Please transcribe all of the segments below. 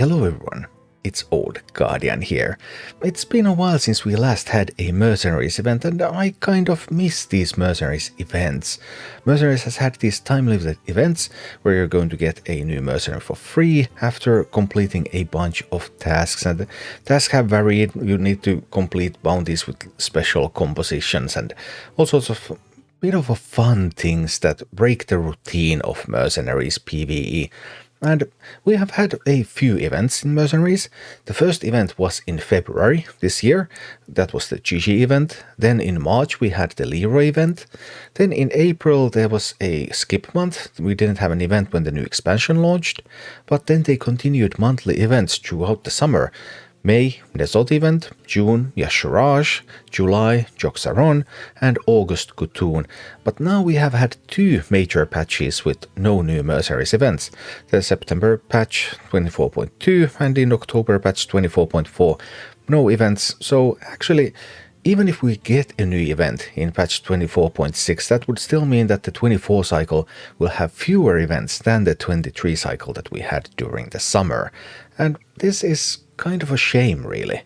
Hello everyone, it's Old Guardian here. It's been a while since we last had a Mercenaries event and I kind of miss these Mercenaries events. Mercenaries has had these time-limited events where you're going to get a new Mercenary for free after completing a bunch of tasks, and the tasks have varied. You need to complete bounties with special compositions and all sorts of bit of a fun things that break the routine of Mercenaries PvE. And we have had a few events in Mercenaries. The first event was in February this year. That was the GG event. Then in March we had the Leroy event. Then in April there was a skip month. We didn't have an event when the new expansion launched. But then they continued monthly events throughout the summer. May, Desot event, June, Yasharaj, July, Joxaron, and August Kutun. But now we have had two major patches with no new Mercenaries events. The September patch 24.2 and in October patch 24.4. No events, so actually, even if we get a new event in patch 24.6, that would still mean that the 24 cycle will have fewer events than the 23 cycle that we had during the summer. And this is kind of a shame, really.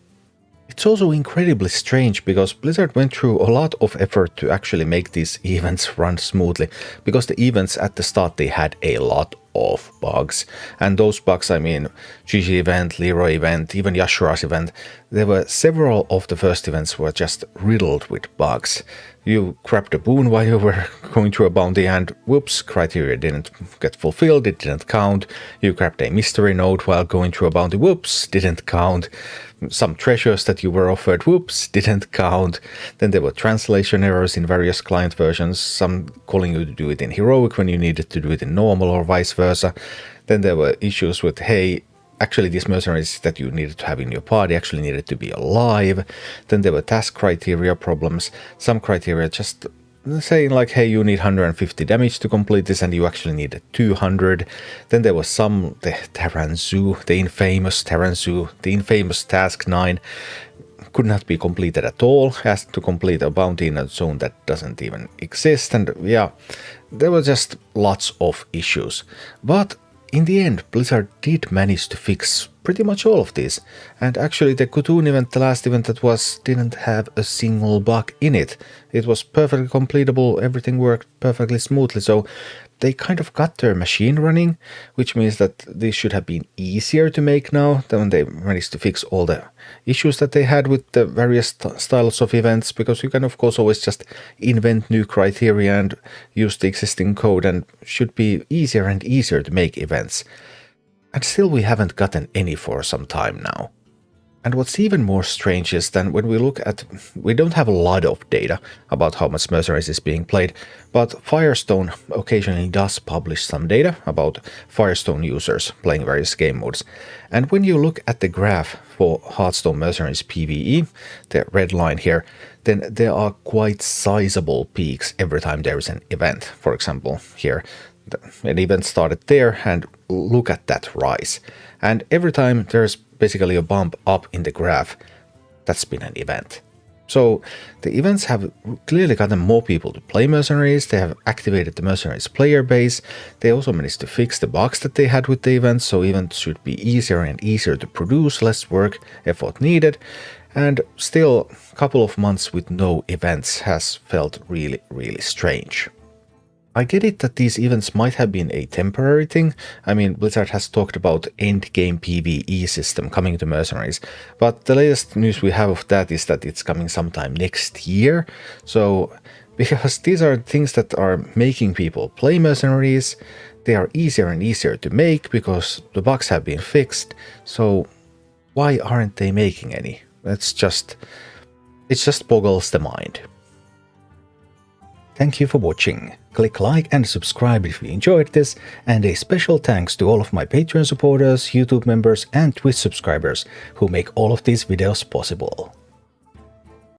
It's also incredibly strange because Blizzard went through a lot of effort to actually make these events run smoothly, because the events at the start they had a lot of bugs, and those bugs, I mean GG event, Leroy event, even Yashura's event, there were several of the first events were just riddled with bugs. You grabbed a boon while you were going through a bounty and whoops, criteria didn't get fulfilled, it didn't count. You grabbed a mystery node while going through a bounty, whoops, didn't count. Some treasures that you were offered, whoops, didn't count. Then there were translation errors in various client versions, some calling you to do it in heroic when you needed to do it in normal or vice versa. Then there were issues with, hey, actually these mercenaries that you needed to have in your party actually needed to be alive. Then there were task criteria problems. Some criteria just saying like, hey, you need 150 damage to complete this and you actually needed 200. Then there was the Terranzu, the infamous Terranzu, the infamous task 9 could not be completed at all, asked to complete a bounty in a zone that doesn't even exist, and yeah, there were just lots of issues. But in the end, Blizzard did manage to fix pretty much all of these, and actually the Kutun event, the last event that was, didn't have a single bug in it. It was perfectly completable, everything worked perfectly smoothly, so they kind of got their machine running, which means that this should have been easier to make now than when they managed to fix all the issues that they had with the various styles of events, because you can of course always just invent new criteria and use the existing code, and should be easier and easier to make events. And still we haven't gotten any for some time now. And what's even more strange is that when we look at, we don't have a lot of data about how much Mercenaries is being played, but Firestone occasionally does publish some data about Firestone users playing various game modes. And when you look at the graph for Hearthstone Mercenaries PvE, the red line here, then there are quite sizable peaks every time there is an event. For example, here, an event started there, and look at that rise. And every time there's basically a bump up in the graph, that's been an event. So the events have clearly gotten more people to play Mercenaries, they have activated the Mercenaries player base, they also managed to fix the bugs that they had with the events, so events should be easier and easier to produce, less work, effort needed, and still a couple of months with no events has felt really, really strange. I get it that these events might have been a temporary thing. I mean, Blizzard has talked about endgame PvE system coming to Mercenaries, but the latest news we have of that is that it's coming sometime next year. So, because these are things that are making people play Mercenaries, they are easier and easier to make because the bugs have been fixed. So, why aren't they making any? It just boggles the mind. Thank you for watching. Click like and subscribe if you enjoyed this, and a special thanks to all of my Patreon supporters, YouTube members and Twitch subscribers who make all of these videos possible.